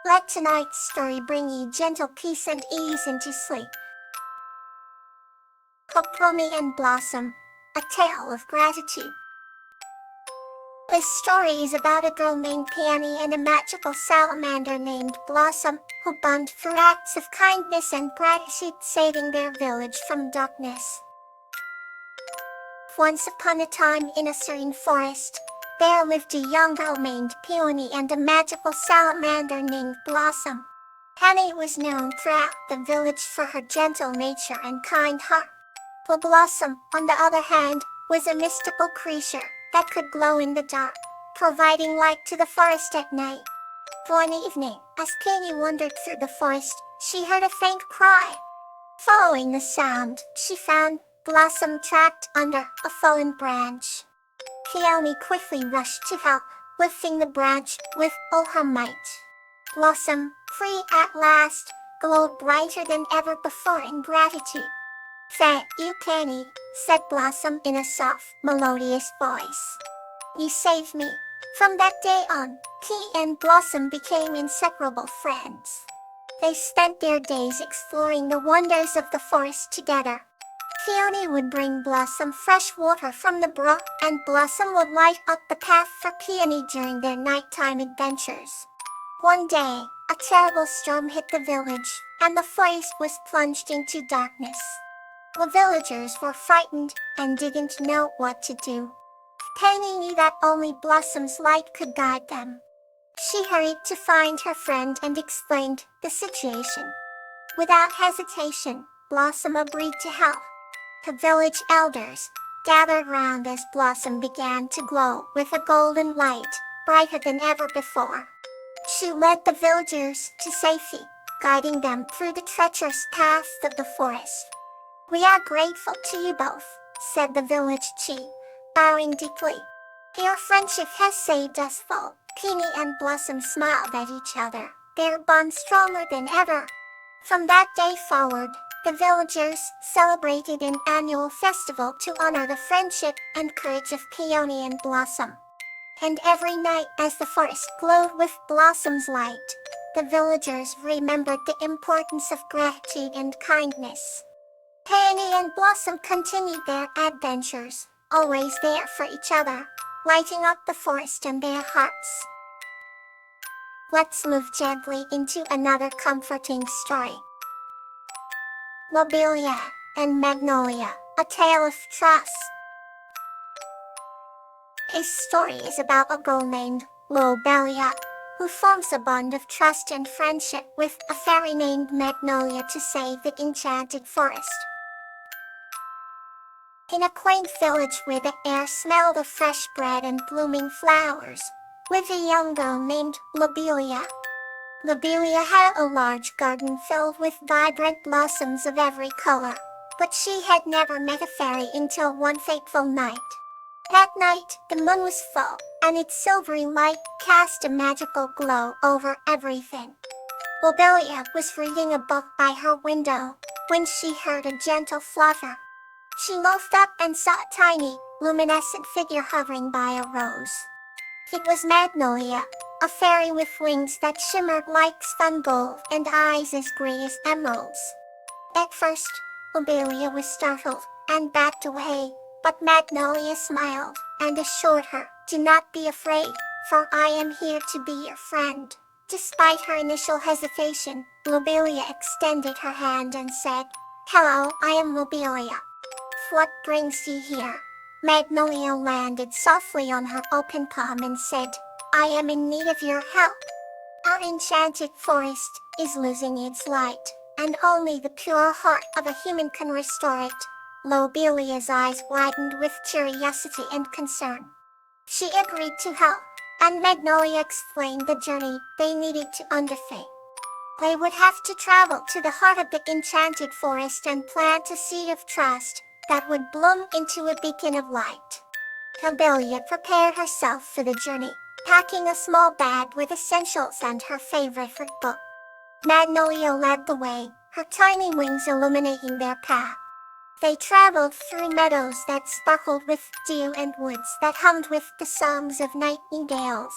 Let tonight's story bring you gentle peace and ease into sleep. Kokomi and Blossom, A Tale of Gratitude. This story is about a girl named Peony and a magical salamander named Blossom, who bond through acts of kindness and gratitude, saving their village from darkness. Once upon a time in a serene forest, there lived a young girl named Peony and a magical salamander named Blossom. Peony was known throughout the village for her gentle nature and kind heart. While Blossom, on the other hand, was a mystical creature that could glow in the dark, providing light to the forest at night. One evening, as Peony wandered through the forest, she heard a faint cry. Following the sound, she found Blossom trapped under a fallen branch. Peony quickly rushed to help, lifting the branch with all her might. Blossom, free at last, glowed brighter than ever before in gratitude. "Thank you, Peony," said Blossom in a soft, melodious voice. "You saved me." From that day on, Peony and Blossom became inseparable friends. They spent their days exploring the wonders of the forest together. Peony would bring Blossom fresh water from the brook, and Blossom would light up the path for Peony during their nighttime adventures. One day, a terrible storm hit the village, and the forest was plunged into darkness. The villagers were frightened and didn't know what to do. Peony knew that only Blossom's light could guide them. She hurried to find her friend and explained the situation. Without hesitation, Blossom agreed to help. The village elders gathered round as Blossom began to glow with a golden light, brighter than ever before. She led the villagers to safety, guiding them through the treacherous paths of the forest. "We are grateful to you both," said the village chief, bowing deeply. "Your friendship has saved us both." Peony and Blossom smiled at each other, their bond stronger than ever. From that day forward, the villagers celebrated an annual festival to honor the friendship and courage of Peony and Blossom. And every night as the forest glowed with Blossom's light, the villagers remembered the importance of gratitude and kindness. Peony and Blossom continued their adventures, always there for each other, lighting up the forest in their hearts. Let's move gently into another comforting story. Lobelia and Magnolia, A Tale of Trust. This story is about a girl named Lobelia, who forms a bond of trust and friendship with a fairy named Magnolia to save the enchanted forest. In a quaint village where the air smelled of fresh bread and blooming flowers, lived a young girl named Lobelia. Lobelia had a large garden filled with vibrant blossoms of every color, but she had never met a fairy until one fateful night. That night, the moon was full, and its silvery light cast a magical glow over everything. Lobelia was reading a book by her window when she heard a gentle flutter. She looked up and saw a tiny, luminescent figure hovering by a rose. It was Magnolia, a fairy with wings that shimmered like spun gold and eyes as gray as emeralds. At first, Lobelia was startled and backed away, but Magnolia smiled and assured her, "Do not be afraid, for I am here to be your friend." Despite her initial hesitation, Lobelia extended her hand and said, "Hello, I am Lobelia. What brings you here?" Magnolia landed softly on her open palm and said, "I am in need of your help. Our enchanted forest is losing its light, and only the pure heart of a human can restore it." Lobelia's eyes widened with curiosity and concern. She agreed to help, and Magnolia explained the journey they needed to undertake. They would have to travel to the heart of the enchanted forest and plant a seed of trust that would bloom into a beacon of light. Lobelia prepared herself for the journey, packing a small bag with essentials and her favorite book. Magnolia led the way, her tiny wings illuminating their path. They traveled through meadows that sparkled with dew and woods that hummed with the songs of nightingales.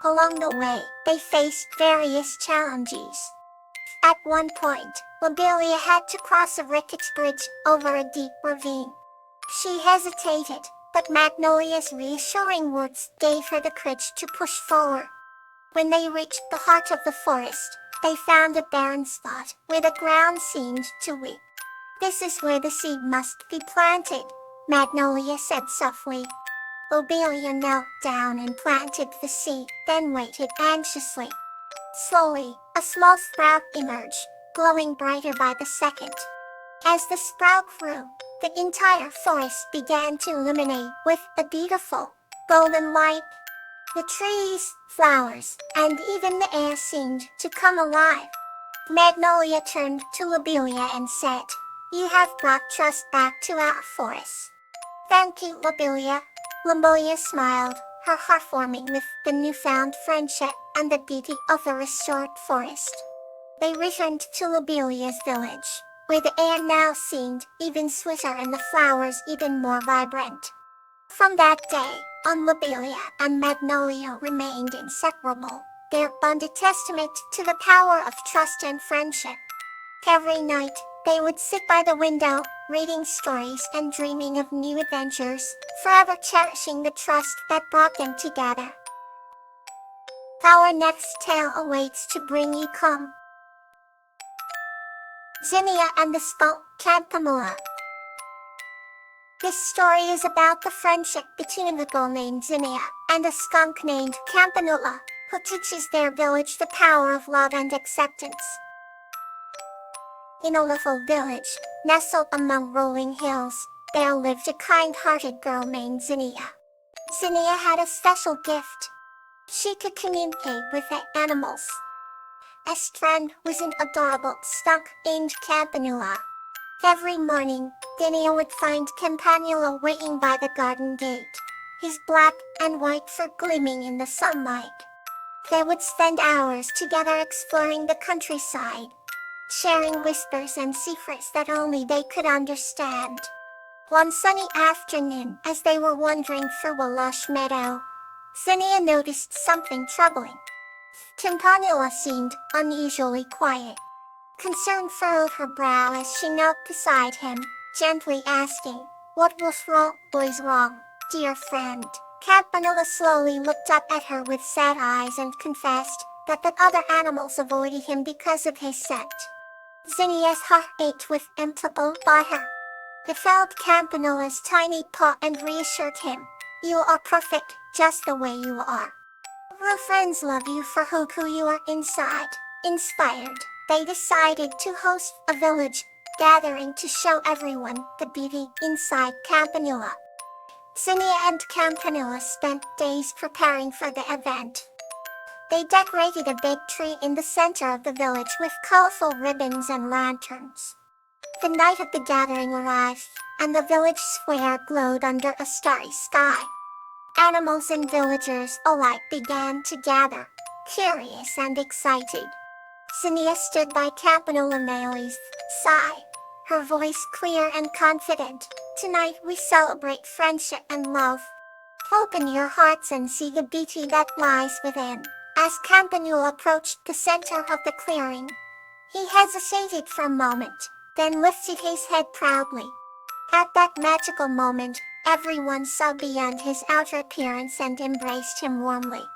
Along the way, they faced various challenges. At one point, Lobelia had to cross a rickety bridge over a deep ravine. She hesitated, but Magnolia's reassuring words gave her the courage to push forward. When they reached the heart of the forest, they found a barren spot where the ground seemed too weak. "This is where the seed must be planted," Magnolia said softly. Lobelia knelt down and planted the seed, then waited anxiously. Slowly, a small sprout emerged, glowing brighter by the second. As the sprout grew, the entire forest began to illuminate with a beautiful, golden light. The trees, flowers, and even the air seemed to come alive. Magnolia turned to Lobelia and said, "You have brought trust back to our forest." "Thank you, Lobelia." Lobelia smiled, her heart warming with the newfound friendship and the beauty of the restored forest. They returned to Lobelia's village, where the air now seemed even sweeter and the flowers even more vibrant. From that day on, Lobelia and Magnolia remained inseparable, their bond a testament to the power of trust and friendship. Every night, they would sit by the window, reading stories and dreaming of new adventures, forever cherishing the trust that brought them together. Our next tale awaits to bring you calm. Zinnia and the Skunk Campanula. This story is about the friendship between a girl named Zinnia and a skunk named Campanula, who teaches their village the power of love and acceptance. In a little village, nestled among rolling hills, there lived a kind-hearted girl named Zinnia. Zinnia had a special gift. She could communicate with the animals. Best friend was an adorable skunk named Campanula. Every morning, Zinnia would find Campanula waiting by the garden gate, his black and white fur gleaming in the sunlight. They would spend hours together exploring the countryside, sharing whispers and secrets that only they could understand. One sunny afternoon, as they were wandering through a lush meadow, Zinnia noticed something troubling. Campanula seemed unusually quiet. Concern furrowed her brow as she knelt beside him, gently asking, "What was wrong, dear friend?" Campanula slowly looked up at her with sad eyes and confessed that the other animals avoided him because of his scent. Zinnia's heart ached with empathy by her. He felt Campanula's tiny paw and reassured him, "You are perfect, just the way you are. Real friends love you for who you are inside." Inspired, they decided to host a village gathering to show everyone the beauty inside Campanula. Zinnia and Campanula spent days preparing for the event. They decorated a big tree in the center of the village with colorful ribbons and lanterns. The night of the gathering arrived, and the village square glowed under a starry sky. Animals and villagers alike began to gather, curious and excited. Zinnia stood by Campanula's side, her voice clear and confident. "Tonight we celebrate friendship and love. Open your hearts and see the beauty that lies within." As Campanula approached the center of the clearing, he hesitated for a moment, then lifted his head proudly. At that magical moment, everyone saw beyond his outer appearance and embraced him warmly.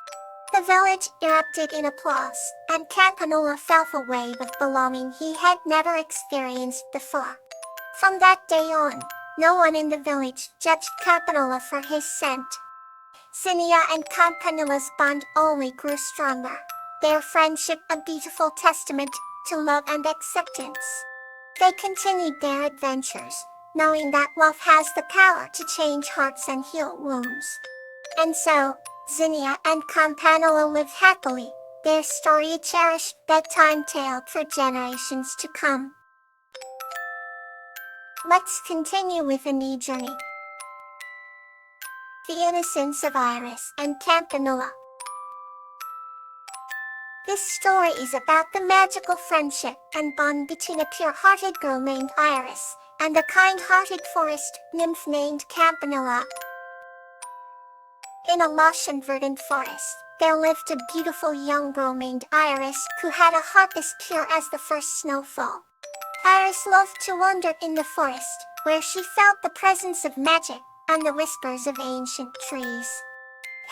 The village erupted in applause, and Campanula felt a wave of belonging he had never experienced before. From that day on, no one in the village judged Campanula for his scent. Zinnia and Campanula's bond only grew stronger, their friendship a beautiful testament to love and acceptance. They continued their adventures, knowing that love has the power to change hearts and heal wounds. And so, Zinnia and Campanula lived happily, their story a cherished bedtime tale for generations to come. Let's continue with a new journey. The Innocence of Iris and Campanula. This story is about the magical friendship and bond between a pure-hearted girl named Iris and a kind-hearted forest nymph named Campanula. In a lush and verdant forest, there lived a beautiful young girl named Iris who had a heart as pure as the first snowfall. Iris loved to wander in the forest, where she felt the presence of magic and the whispers of ancient trees.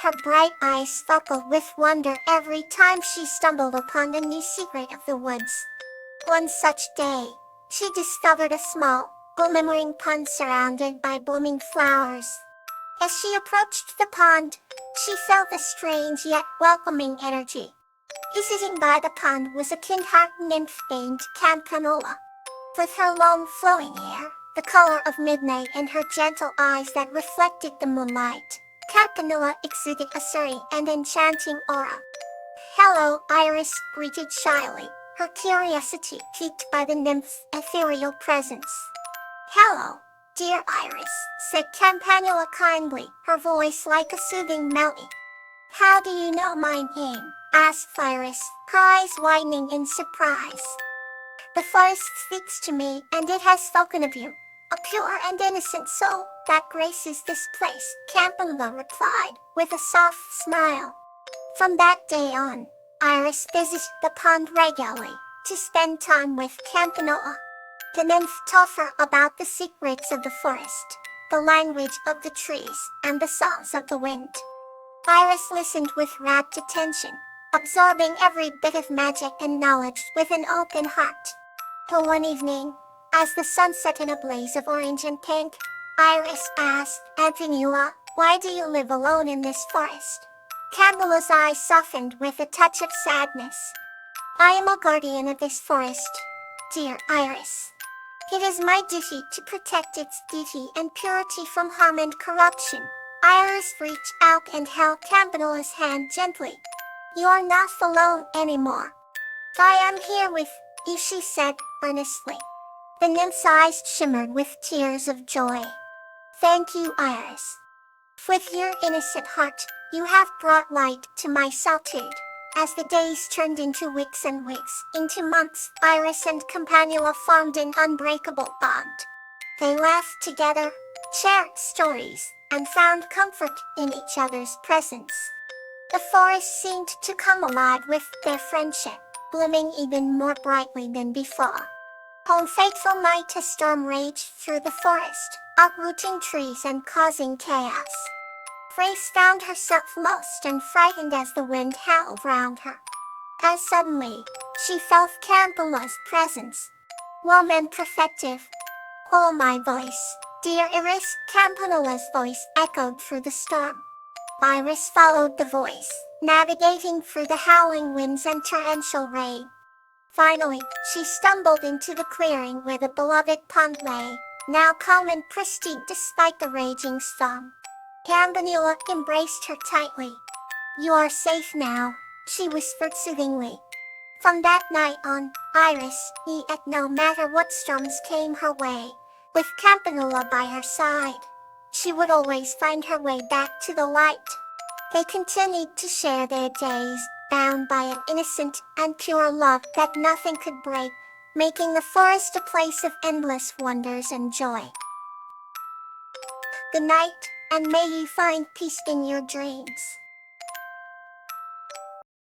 Her bright eyes sparkled with wonder every time she stumbled upon a new secret of the woods. One such day, she discovered a small, glimmering pond surrounded by blooming flowers. As she approached the pond, she felt a strange yet welcoming energy. Sitting by the pond was a kind-hearted nymph named Campanula. With her long flowing hair, the color of midnight, and her gentle eyes that reflected the moonlight, Campanula exuded a serene and enchanting aura. "Hello," Iris greeted shyly, her curiosity piqued by the nymph's ethereal presence. "Hello, dear Iris," said Campanula kindly, her voice like a soothing melody. "How do you know my name?" asked Iris, her eyes widening in surprise. "The forest speaks to me, and it has spoken of you, a pure and innocent soul that graces this place," Campanula replied, with a soft smile. From that day on, Iris visited the pond regularly to spend time with Campanula. The nymph taught her about the secrets of the forest, the language of the trees, and the songs of the wind. Iris listened with rapt attention, absorbing every bit of magic and knowledge with an open heart. But one evening, as the sun set in a blaze of orange and pink, Iris asked Campanula, "Why do you live alone in this forest?" Campanula's eyes softened with a touch of sadness. "I am a guardian of this forest, dear Iris. It is my duty to protect its beauty and purity from harm and corruption." Iris reached out and held Campanula's hand gently. "You are not alone anymore. I am here with you," she said earnestly. The nymph's eyes shimmered with tears of joy. "Thank you, Iris. With your innocent heart, you have brought light to my solitude." As the days turned into weeks and weeks into months, Iris and Campanula formed an unbreakable bond. They laughed together, shared stories, and found comfort in each other's presence. The forest seemed to come alive with their friendship, blooming even more brightly than before. One fateful night, a storm raged through the forest, uprooting trees and causing chaos. Iris found herself lost and frightened as the wind howled round her. As suddenly, she felt Campanula's presence. Warm and protective. "Oh, my voice, dear Iris," Campanula's voice echoed through the storm. Iris followed the voice, navigating through the howling winds and torrential rain. Finally, she stumbled into the clearing where the beloved pond lay, now calm and pristine despite the raging storm. Campanula embraced her tightly. "You are safe now," she whispered soothingly. From that night on, Iris knew that no matter what storms came her way, with Campanula by her side, she would always find her way back to the light. They continued to share their days, bound by an innocent and pure love that nothing could break, making the forest a place of endless wonders and joy. Good night, and may you find peace in your dreams.